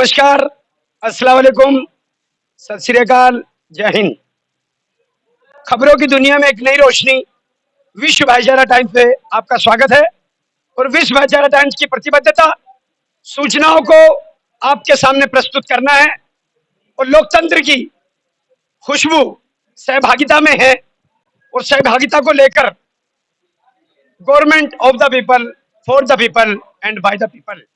नमस्कार, अस्सलाम वालेकुम, सत श्री अकाल, जय हिंद। खबरों की दुनिया में एक नई रोशनी, विश्व भाईचारा टाइम्स पे आपका स्वागत है। और विश्व भाईचारा टाइम्स की प्रतिबद्धता सूचनाओं को आपके सामने प्रस्तुत करना है और लोकतंत्र की खुशबू सहभागिता में है। और सहभागिता को लेकर government of the people, for the people and by the people.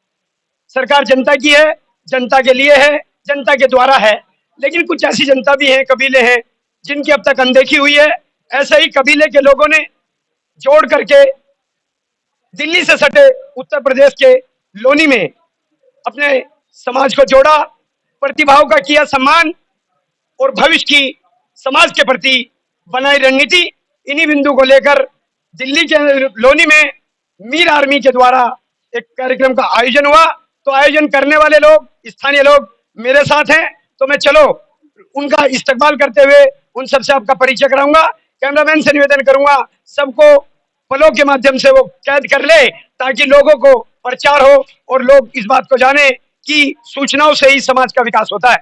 सरकार जनता की है, जनता के लिए है, जनता के द्वारा है। लेकिन कुछ ऐसी जनता भी है, कबीले हैं जिनकी अब तक अनदेखी हुई है। ऐसे ही कबीले के लोगों ने जोड़ करके दिल्ली से सटे उत्तर प्रदेश के लोनी में अपने समाज को जोड़ा, प्रतिभाओं का किया सम्मान और भविष्य की समाज के प्रति बनाई रणनीति। इन्हीं बिंदु को लेकर दिल्ली के लोनी में मीर आर्मी के द्वारा एक कार्यक्रम का आयोजन हुआ। तो आयोजन करने वाले लोग, स्थानीय लोग मेरे साथ हैं। तो मैं चलो उनका इस्तकबाल करते हुए उन सबसे आपका परिचय कराऊंगा। कैमरामैन से निवेदन करूंगा सबको पलों के माध्यम से वो कैद कर ले, ताकि लोगों को प्रचार हो और लोग इस बात को जाने कि सूचनाओं से ही समाज का विकास होता है।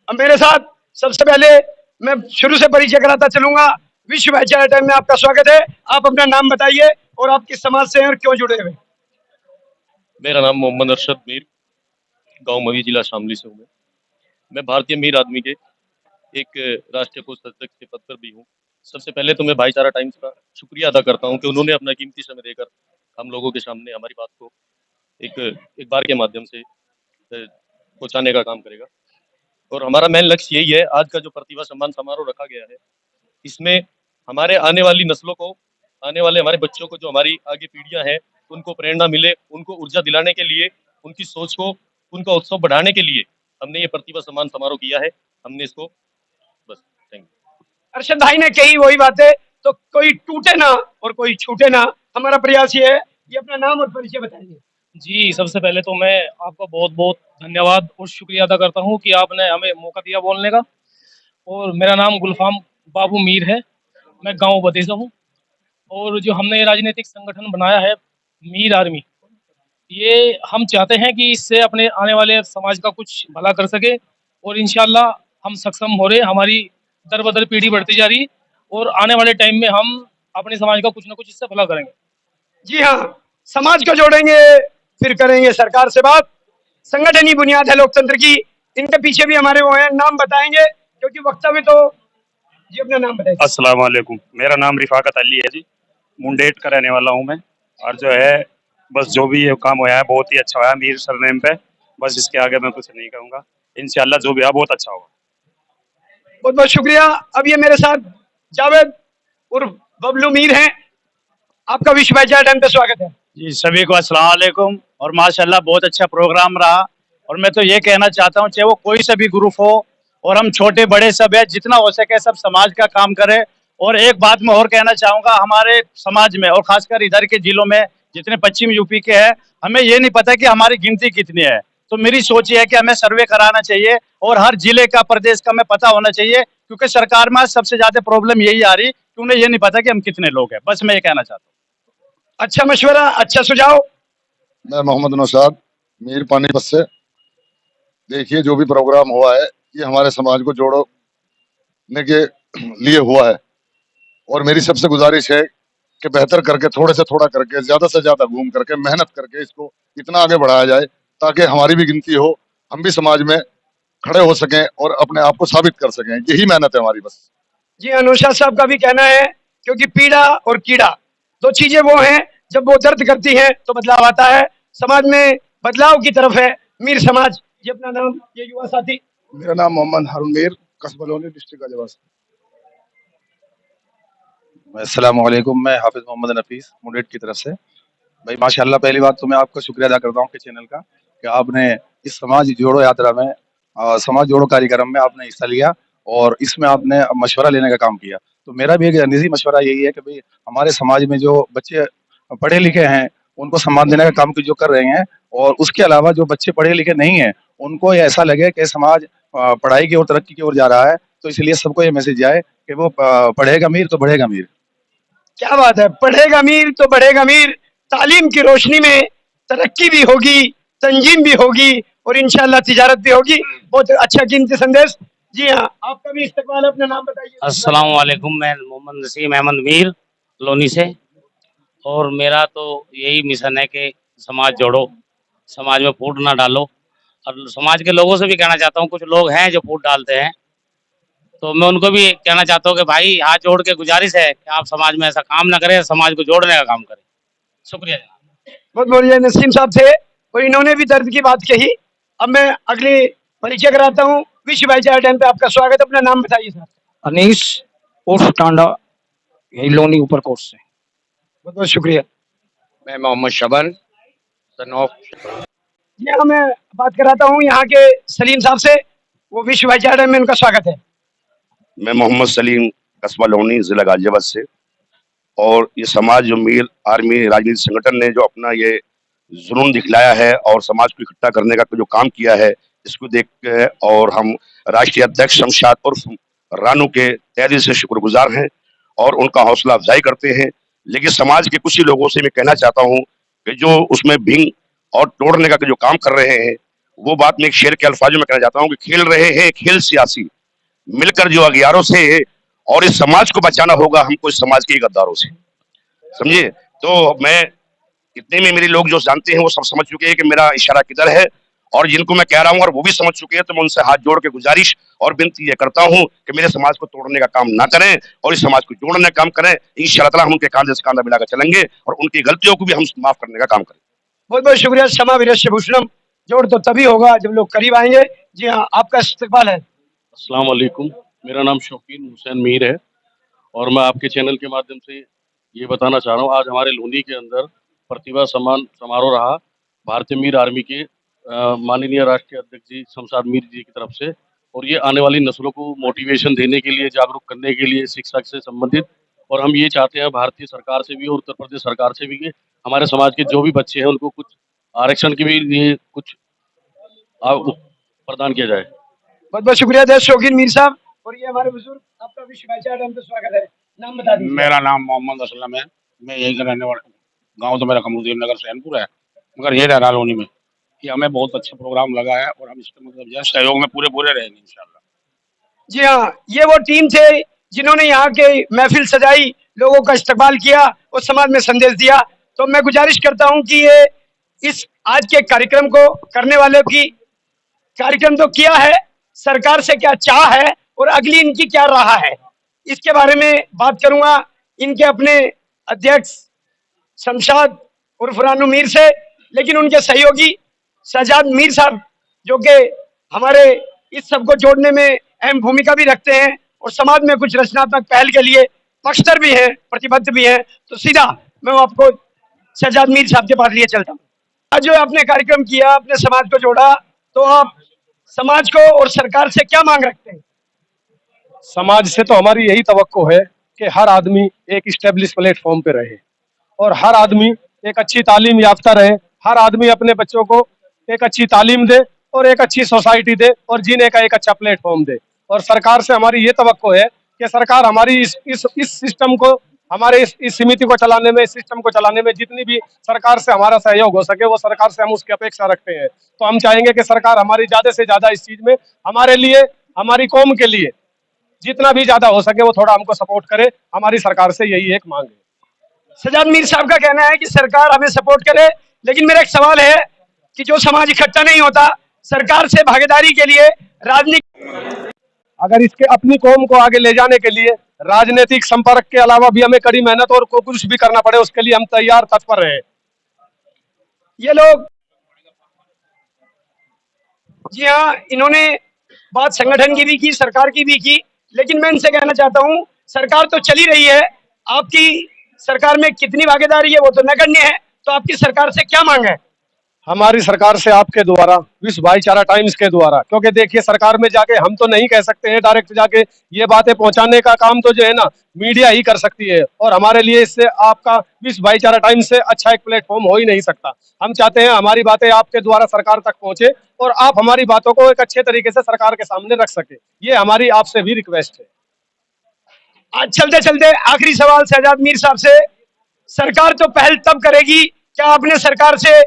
अब मेरे साथ सबसे पहले मैं शुरू से परिचय कराता चलूंगा। विश्व भाईचारा टाइम में आपका स्वागत है। आप अपना नाम बताइए और आप किस समाज से हैं और क्यों जुड़े हुए? मेरा नाम मोहम्मद अरशद मीर, गांव मवी, जिला शामली से हूँ। मैं भारतीय मीर आदमी के एक राष्ट्रीय कोषाध्यक्ष के पद पर भी हूँ। सबसे पहले तो मैं भाईचारा टाइम्स का शुक्रिया अदा करता हूँ कि उन्होंने अपना कीमती समय देकर हम लोगों के सामने हमारी बात को एक बार के माध्यम से पहुँचाने का काम करेगा। और हमारा मेन लक्ष्य यही है, आज का जो प्रतिभा सम्मान समारोह रखा गया है, इसमें हमारे आने वाली नस्लों को, आने वाले हमारे बच्चों को, जो हमारी आगे पीढ़ियां हैं, उनको प्रेरणा मिले, उनको ऊर्जा दिलाने के लिए, उनकी सोच को, उनका उत्सव बढ़ाने के लिए हमने ये प्रतिभा सम्मान समारोह किया है। हमने इसको बस थैंक यू। अरशद भाई ने कही वही बातें, तो कोई टूटे ना और कोई छूटे ना। हमारा प्रयास ये है। ये अपना नाम और परिचय बताइए। जी, सबसे पहले तो मैं आपका बहुत बहुत धन्यवाद और शुक्रिया अदा करता हूँ कि आपने हमें मौका दिया बोलने का। और मेरा नाम गुलफाम बाबू मीर है, मैं गांव बदेसा हूँ। और जो हमने ये राजनीतिक संगठन बनाया है मीर आर्मी, ये हम चाहते हैं कि इससे अपने आने वाले समाज का कुछ भला कर सके। और इंशाल्लाह हम सक्षम हो रहे, हमारी दर बदर पीढ़ी बढ़ती जा रही और आने वाले टाइम में हम अपने समाज का कुछ ना कुछ इससे भला करेंगे। जी हाँ, समाज को जोड़ेंगे, फिर करेंगे सरकार से बात। संगठन ही बुनियाद है लोकतंत्र की। इनके पीछे भी हमारे वो हैं, नाम बताएंगे क्योंकि वक्तव्य तो। जी अपना नाम बताइए। अस्सलाम वालेकुम, मेरा नाम रिफाकत अली है जी, मुंडेट का रहने वाला हूँ मैं। और जो है, बस जो भी ये काम हुआ है बहुत ही अच्छा हुआ है मीर सरनेम पे। बस इसके आगे मैं कुछ नहीं कहूँगा, इंशाल्लाह जो भी है बहुत अच्छा होगा। बहुत बहुत शुक्रिया। अब ये मेरे साथ जावेद उर्फ बबलू मीर हैं। आपका विश्व भाईचारा टाइम पे स्वागत है। जी सभी को अस्सलाम वालेकुम। और माशाल्लाह बहुत अच्छा प्रोग्राम रहा। और मैं तो ये कहना चाहता हूँ, चाहे वो कोई सा भी ग्रुप हो और हम छोटे बड़े सब है, जितना हो सके सब समाज का काम करें। और एक बात मैं और कहना चाहूँगा, हमारे समाज में और खासकर इधर के जिलों में जितने पश्चिम यूपी के हैं, हमें ये नहीं पता कि हमारी गिनती कितनी है। तो मेरी सोच ये है कि हमें सर्वे कराना चाहिए और हर जिले का, प्रदेश का हमें पता होना चाहिए, क्योंकि सरकार में आज सबसे ज्यादा प्रॉब्लम यही आ रही कि उन्हें ये नहीं पता कि हम कितने लोग हैं। बस मैं ये कहना चाहता हूँ। अच्छा मशवरा, अच्छा सुझाव। मैं मोहम्मद नौशाद मीर पानीपत से। देखिए, जो भी प्रोग्राम हुआ है ये हमारे समाज को जोड़ने के लिए हुआ है। और मेरी सबसे गुजारिश है कि बेहतर करके, थोड़े से थोड़ा करके, ज्यादा से ज्यादा घूम करके, मेहनत करके इसको इतना आगे बढ़ाया जाए ताकि हमारी भी गिनती हो, हम भी समाज में खड़े हो सकें और अपने आप को साबित कर सकें। यही मेहनत है हमारी बस। जी अनुषा साहब का भी कहना है, क्योंकि पीड़ा और कीड़ा दो चीजें वो हैं, जब वो दर्द करती हैं तो बदलाव आता है। समाज में बदलाव की तरफ है मीर समाज। ये अपना नाम, ये युवा साथी। मेरा नाम मोहम्मद हारून मीर, कस्बा लोनी, डिस्ट्रिक्ट गाजियाबाद से। अस्सलाम वालेकुम, मैं हाफिज मोहम्मद नफीस मुंडेट की तरफ से। भाई माशाल्लाह, पहली बात तो मैं आपका शुक्रिया अदा करता हूँ कि चैनल का, कि आपने इस समाज जोड़ो यात्रा में, समाज जोड़ो कार्यक्रम में आपने हिस्सा लिया और इसमें आपने मशवरा लेने का काम किया। तो मेरा भी एक निजी मशवरा यही है कि भाई हमारे समाज में जो बच्चे पढ़े लिखे हैं उनको सम्मान देने का काम जो कर रहे हैं, और उसके अलावा जो बच्चे पढ़े लिखे नहीं हैं उनको ये ऐसा लगे कि समाज पढ़ाई की ओर, तरक्की की ओर जा रहा है। तो इसलिए सबको ये मैसेज जाए कि वो पढ़ेगा मीर तो बढ़ेगा मीर। क्या बात है, पढ़ेगा मीर तो बढ़ेगा मीर। तालीम की रोशनी में तरक्की भी होगी, तंजीम भी होगी और इंशाल्लाह तिजारत भी होगी। बहुत अच्छा कीमती संदेश। जी हाँ, आपका भी इस्तकबाल है, अपना नाम बताइए। अस्सलाम वालेकुम, मैं मोहम्मद नसीम अहमद मीर लोनी से। और मेरा तो यही मिशन है कि समाज जोड़ो, समाज में फूट ना डालो। और समाज के लोगों से भी कहना चाहता हूँ, कुछ लोग हैं जो फूट डालते हैं, तो मैं उनको भी कहना चाहता हूँ कि भाई हाथ जोड़ के गुजारिश है कि आप समाज में ऐसा काम ना करें, समाज को जोड़ने का काम करें। शुक्रिया जनाब। बहुत बढ़िया नसीम साहब थे और इन्होंने भी दर्द की बात कही। अब मैं अगले परिचय कराता हूँ। विश्व भाईचारा टाइम पे आपका स्वागत। अपना नाम बताइए सर। अनीस उर्फ टांडा, यही लोनी ऊपर कोर्ट से। बहुत बहुत शुक्रिया। मैं मोहम्मद शबन सन ऑफ। जी हाँ, मैं बात कराता हूँ यहाँ के सलीम साहब से। वो विश्व भाईचारा टाइम में उनका स्वागत है। मैं मोहम्मद सलीम कस्बा लोनी जिला गाजियाबाद से। और ये समाज जो मीर आर्मी राजनीतिक संगठन ने जो अपना ये जुनून दिखलाया है और समाज को इकट्ठा करने का जो काम किया है, इसको देख के और हम राष्ट्रीय अध्यक्ष शमशाद उर्फ रानू के तहे दिल से शुक्रगुजार हैं और उनका हौसला अफजाई करते हैं। लेकिन समाज के कुछ ही लोगों से मैं कहना चाहता हूँ कि जो उसमें भिंग और तोड़ने का जो काम कर रहे हैं, वो बात मैं एक शेर के अल्फाजों में कहना चाहता हूँ कि खेल रहे हैं खेल सियासी मिलकर जो अगियारों से, और इस समाज को बचाना होगा हमको इस समाज के गद्दारों से, समझे। तो मैं इतने में मेरे लोग जो जानते हैं वो सब समझ चुके हैं कि मेरा इशारा किधर है, और जिनको मैं कह रहा हूँ और वो भी समझ चुके हैं, तो मैं उनसे हाथ जोड़ के गुजारिश और विनती ये करता हूँ कि मेरे समाज को तोड़ने का काम ना करें और इस समाज को जोड़ने का काम करें। इंशाअल्लाह ताला हम उनके कांधे से कांधा मिलाकर चलेंगे और उनकी गलतियों को भी हम माफ करने का काम करें। बहुत बहुत शुक्रिया। क्षमा विरस्य भूषणम। जोड़ तो तभी होगा जब लोग करीब आएंगे। जी हाँ, आपका इस्तकबाल है। अस्सलाम वालेकुम, मेरा नाम शौकीन हुसैन मीर है और मैं आपके चैनल के माध्यम से ये बताना चाह रहा हूँ, आज हमारे लोनी के अंदर प्रतिभा सम्मान समारोह रहा भारतीय मीर आर्मी के माननीय राष्ट्रीय अध्यक्ष जी शमशाद मीर जी की तरफ से। और ये आने वाली नस्लों को मोटिवेशन देने के लिए, जागरूक करने के लिए, शिक्षा से संबंधित। और हम ये चाहते हैं भारतीय सरकार से भी और उत्तर प्रदेश सरकार से भी कि हमारे समाज के जो भी बच्चे हैं उनको कुछ आरक्षण के भी लिए कुछ प्रदान किया जाए। बहुत बहुत शुक्रिया देश शौकीन मीर साहब। और ये हमारे बुजुर्ग, आपका विश्व भाईचारा टाइम पे स्वागत है। नाम बता दीजिए। मेरा नाम मोहम्मद असलम है, मैं यहीं का रहने वाला। गांव तो मेरा कमरुद्दीन नगर सैनपुर है, मगर ये रह रहा लोनी में। ये हमें बहुत अच्छा प्रोग्राम लगा है और हम इसके मतलब जो है सहयोग में पूरे पूरे रहेंगे इंशाल्लाह। जी हाँ, ये वो टीम थे जिन्होंने यहाँ के महफिल सजाई, लोगों का इस्तकबाल किया और समाज में संदेश दिया। तो मैं गुजारिश करता हूँ कि ये इस आज के कार्यक्रम को करने वाले की कार्यक्रम तो किया है, सरकार से क्या चाह है और अगली इनकी क्या राह है, इसके बारे में बात करूंगा इनके अपने अध्यक्ष शमशाद उर्फ रानू मीर से। लेकिन उनके सहयोगी शहजाद मीर साहब जो कि हमारे इस सबको जोड़ने में अहम भूमिका भी रखते हैं और समाज में कुछ रचनात्मक पहल के लिए पक्षधर भी हैं, प्रतिबद्ध भी हैं। तो सीधा मैं आपको शहजाद मीर साहब के पास लिए चलता हूँ। आज जो आपने कार्यक्रम किया, अपने समाज को जोड़ा, तो आप समाज को और सरकार से क्या मांग रखते हैं? समाज से तो हमारी यही तवक्को है कि हर आदमी एक स्टेब्लिश प्लेटफॉर्म पे रहे और हर आदमी एक अच्छी तालीम याफ्ता रहे, हर आदमी अपने बच्चों को एक अच्छी तालीम दे और एक अच्छी सोसाइटी दे और जीने का एक अच्छा प्लेटफॉर्म दे। और सरकार से हमारी ये तवक्को है कि सरकार हमारी इस सिस्टम को, हमारे इस समिति को चलाने में, इस सिस्टम को चलाने में जितनी भी सरकार से हमारा सहयोग हो सके, वो सरकार से हम उसकी अपेक्षा रखते हैं। तो हम चाहेंगे कि सरकार हमारी ज्यादा से ज्यादा इस चीज में हमारे लिए, हमारी कौम के लिए जितना भी ज्यादा हो सके वो थोड़ा हमको सपोर्ट करे। हमारी सरकार से यही एक मांग है। शहजाद मीर साहब का कहना है कि सरकार हमें सपोर्ट करे, लेकिन मेरा एक सवाल है कि जो समाज इकट्ठा नहीं होता, सरकार से भागीदारी के लिए राजनीतिक, अगर इसके अपनी कौम को आगे ले जाने के लिए राजनीतिक संपर्क के अलावा भी हमें कड़ी मेहनत और कुछ भी करना पड़े, उसके लिए हम तैयार तत्पर रहे। ये लोग, जी हाँ, इन्होंने बात संगठन की भी की, सरकार की भी की, लेकिन मैं इनसे कहना चाहता हूँ सरकार तो चली रही है, आपकी सरकार में कितनी भागीदारी है वो तो नगण्य है। तो आपकी सरकार से क्या मांग है? हमारी सरकार से आपके द्वारा, विश्व भाईचारा टाइम्स के द्वारा, क्योंकि देखिए सरकार में जाके हम तो नहीं कह सकते हैं डायरेक्ट जाके, ये बातें पहुंचाने का काम तो जो है ना मीडिया ही कर सकती है। और हमारे लिए इससे आपका विश्व भाईचारा टाइम्स से अच्छा एक प्लेटफॉर्म हो ही नहीं सकता। हम चाहते हैं हमारी बातें आपके द्वारा सरकार तक पहुंचे और आप हमारी बातों को एक अच्छे तरीके से सरकार के सामने रख सके। ये हमारी आपसे भी रिक्वेस्ट है। आज चलते चलते आखिरी सवाल शहजाद मीर साहब से, सरकार तो पहल तब करेगी, क्या आपने सरकार से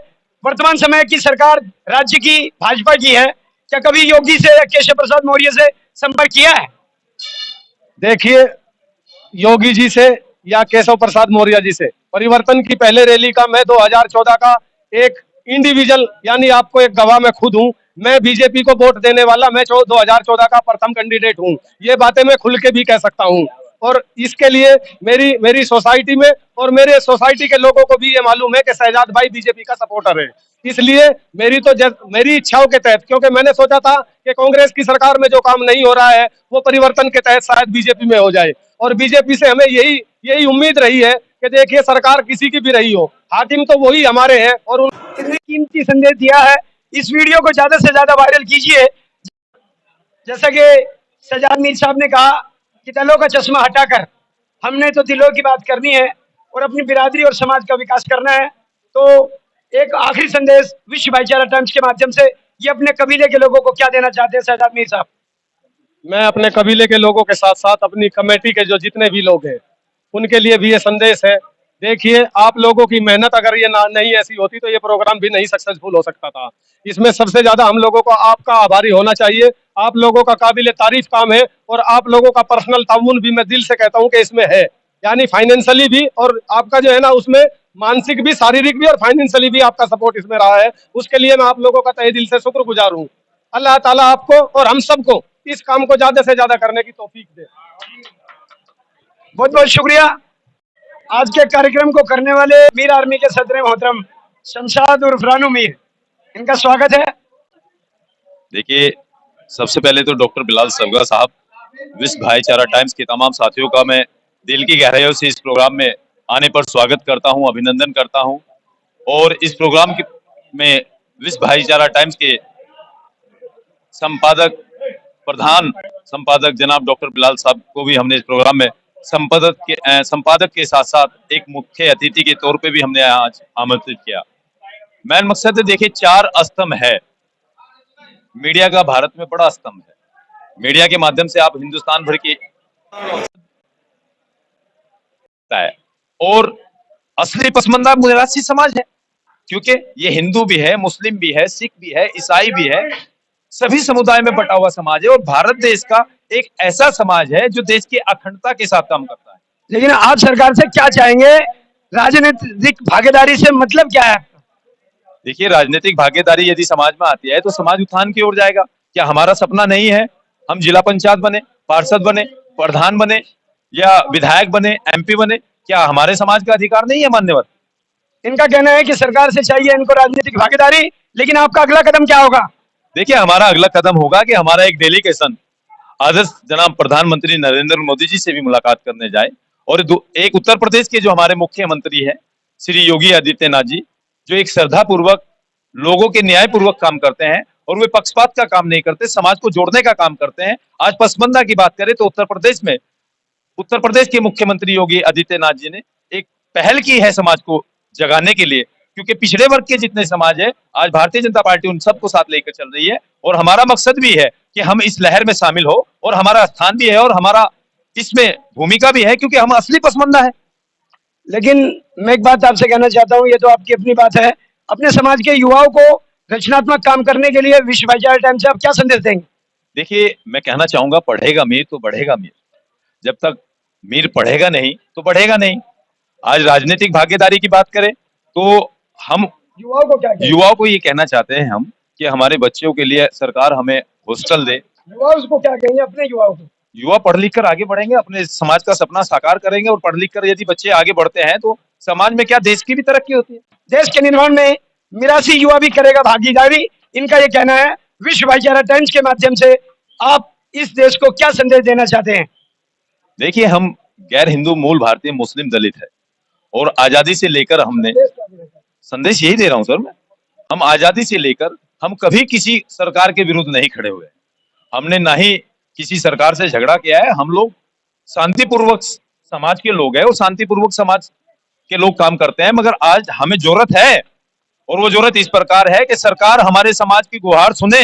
वर्तमान समय की सरकार राज्य की भाजपा की है, क्या कभी योगी से या केशव प्रसाद मौर्य से संपर्क किया है? देखिए, योगी जी से या केशव प्रसाद मौर्य जी से परिवर्तन की पहले रैली का मैं 2014 का एक इंडिविजुअल यानी आपको एक गवाह मैं खुद हूं। मैं बीजेपी को वोट देने वाला, मैं 2014 का प्रथम कैंडिडेट हूं। ये बातें मैं खुल के भी कह सकता हूं और इसके लिए मेरी मेरी सोसाइटी में और मेरे सोसाइटी के लोगों को भी ये मालूम है कि शहजाद भाई बीजेपी का सपोर्टर है। इसलिए मेरी इच्छाओं के तहत, क्योंकि मैंने सोचा था कि कांग्रेस की सरकार में जो काम नहीं हो रहा है वो परिवर्तन के तहत शायद बीजेपी में हो जाए, और बीजेपी से हमें यही उम्मीद रही है कि देखिए सरकार किसी की भी रही हो, हाकिम तो वही हमारे हैं। और इतने कीमती संदेश दिया है, इस वीडियो को ज्यादा से ज्यादा वायरल कीजिए। जैसा कि शहजाद मीर साहब ने कहा कि दलों का चश्मा हटाकर हमने तो दिलों की बात करनी है और अपनी बिरादरी और समाज का विकास करना है। तो एक आखिरी संदेश विश्व भाईचारा टाइम्स के माध्यम से ये अपने कबीले के लोगों को क्या देना चाहते हैं शहजाद मीर साहब? मैं अपने कबीले के लोगों के साथ साथ अपनी कमेटी के जो जितने भी लोग हैं उनके लिए भी ये संदेश है। देखिए, आप लोगों की मेहनत अगर ये नहीं ऐसी होती तो ये प्रोग्राम भी नहीं सक्सेसफुल हो सकता था। इसमें सबसे ज्यादा हम लोगों को आपका आभारी होना चाहिए। आप लोगों का काबिले तारीफ काम है और आप लोगों का पर्सनल ताउन भी मैं दिल से कहता हूं कि इसमें है, यानी फाइनेंशियली भी, और आपका जो है ना उसमें मानसिक भी, शारीरिक भी और फाइनेंशियली भी आपका सपोर्ट इसमें रहा है। उसके लिए मैं आप लोगों का तहे दिल से शुक्रगुजार हूँ। अल्लाह ताला आपको और हम सबको इस काम को ज्यादा से ज्यादा करने की तौफीक दे। बहुत बहुत शुक्रिया। आज के कार्यक्रम को करने वाले मीर आर्मी के सदर मोहतरम शमशाद उर्फ रानू मीर, इनका स्वागत है। देखिए, सबसे पहले तो डॉक्टर बिलाल सरगा साहब, विश्व भाईचारा टाइम्स के तमाम साथियों का मैं दिल की गहराइयों से इस प्रोग्राम में आने पर स्वागत करता हूं, अभिनंदन करता हूं। और इस प्रोग्राम में विश्व भाईचारा टाइम्स के प्रधान संपादक जनाब डॉक्टर बिलाल साहब को भी हमने इस प्रोग्राम में संपादक के साथ साथ एक मुख्य अतिथि के तौर पे भी हमने आज आमंत्रित किया। मेन मकसद है, देखिए, 4 स्तंभ है मीडिया का, भारत में बड़ा स्तंभ है। मीडिया के माध्यम से आप हिंदुस्तान भर की और असली पसमानदा मुरासी समाज है, क्योंकि ये हिंदू भी है, मुस्लिम भी है, सिख भी है, ईसाई भी है, सभी समुदाय में बटा हुआ समाज है। और भारत देश का एक ऐसा समाज है जो देश की अखंडता के साथ काम करता है। लेकिन आप सरकार से क्या चाहेंगे? राजनीतिक भागीदारी से मतलब क्या है? देखिए, राजनीतिक भागीदारी यदि समाज में आती है तो समाज उत्थान की ओर जाएगा। क्या हमारा सपना नहीं है हम जिला पंचायत बने, पार्षद बने, प्रधान बने या विधायक बने, एमपी बने? क्या हमारे समाज का अधिकार नहीं है? मान्यवर, इनका कहना है कि सरकार से चाहिए इनको राजनीतिक भागीदारी, लेकिन आपका अगला कदम क्या होगा? देखिए, हमारा अगला कदम होगा कि हमारा एक डेलीगेशन आदर्श जनाब प्रधानमंत्री नरेंद्र मोदी जी से भी मुलाकात करने जाए, और एक उत्तर प्रदेश के जो हमारे मुख्यमंत्री हैं श्री योगी आदित्यनाथ जी, जो एक श्रद्धा पूर्वक लोगों के न्याय पूर्वक काम करते हैं और वे पक्षपात का काम नहीं करते, समाज को जोड़ने का काम करते हैं। आज पसमंदा की बात करें तो उत्तर प्रदेश के मुख्यमंत्री योगी आदित्यनाथ जी ने एक पहल की है समाज को जगाने के लिए, क्योंकि पिछड़े वर्ग के जितने समाज है आज भारतीय जनता पार्टी उन सबको साथ लेकर चल रही है। और हमारा मकसद भी है कि हम इस लहर में शामिल हो, और हमारा स्थान भी है और हमारा इसमें भूमिका भी है, क्योंकि हम असली पसमंदा है। लेकिन मैं एक बात आपसे कहना चाहता हूँ, ये तो आपकी अपनी बात है, अपने समाज के युवाओं को रचनात्मक काम करने के लिए विश्व भाईचारा टाइम्स से आप क्या संदेश देंगे? देखिए, मैं कहना चाहूंगा, पढ़ेगा मीर तो बढ़ेगा मीर। जब तक मीर पढ़ेगा नहीं तो बढ़ेगा नहीं। आज राजनीतिक भागीदारी की बात करें तो हम युवाओं को ये कहना चाहते हैं हम कि हमारे बच्चों के लिए सरकार हमें हॉस्टल दे। युवा उसको क्या कहेंगे अपने युवाओं को? युवा पढ़ लिख कर आगे बढ़ेंगे, अपने समाज का सपना साकार करेंगे, और पढ़ लिख कर यदि बच्चे आगे बढ़ते हैं तो समाज में क्या, देश की भी तरक्की होती है। देश के निर्माण में मिरासी युवा भी करेगा भागीदारी, इनका ये कहना है। विश्व भाईचारा टाइम्स के माध्यम से आप इस देश को क्या संदेश देना चाहते हैं? देखिए, हम गैर हिंदू मूल भारतीय मुस्लिम दलित है, और आजादी से लेकर हमने संदेश यही दे रहा हूं सर मैं, हम आजादी से लेकर हम कभी किसी सरकार के विरुद्ध नहीं खड़े हुए। हमने ना ही किसी सरकार से झगड़ा किया है। हम लोग शांतिपूर्वक समाज के लोग हैं और शांतिपूर्वक समाज के लोग काम करते हैं। मगर आज हमें जरूरत है, और वो जरूरत इस प्रकार है कि सरकार हमारे समाज की गुहार सुने,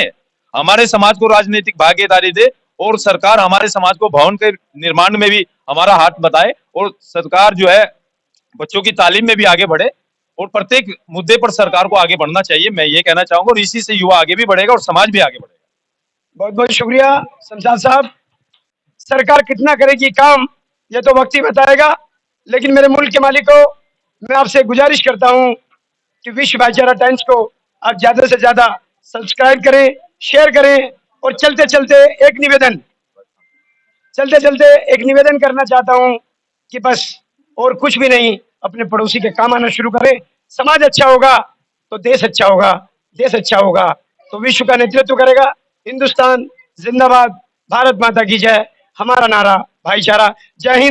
हमारे समाज को राजनीतिक भागीदारी दे, और सरकार हमारे समाज को भवन के निर्माण में भी हमारा हाथ बताए, और सरकार जो है बच्चों की तालीम में भी आगे बढ़े। और प्रत्येक मुद्दे पर सरकार को आगे बढ़ना चाहिए, मैं ये कहना चाहूंगा, और इसी से युवा आगे भी बढ़ेगा और समाज भी आगे बढ़ेगा। बहुत बहुत शुक्रिया शमशाद साहब। सरकार कितना करेगी काम ये तो वक्त ही बताएगा, लेकिन मेरे मुल्क के मालिकों, मैं आपसे गुजारिश करता हूं कि विश्व भाईचारा टाइम्स को आप ज्यादा से ज्यादा सब्सक्राइब करें, शेयर करें। और चलते चलते एक निवेदन करना चाहता हूं कि बस और कुछ भी नहीं, अपने पड़ोसी के काम आना शुरू करें। समाज अच्छा होगा तो देश अच्छा होगा, देश अच्छा होगा तो विश्व का नेतृत्व करेगा। हिंदुस्तान जिंदाबाद, भारत माता की जय। हमारा नारा भाईचारा। जय हिंद।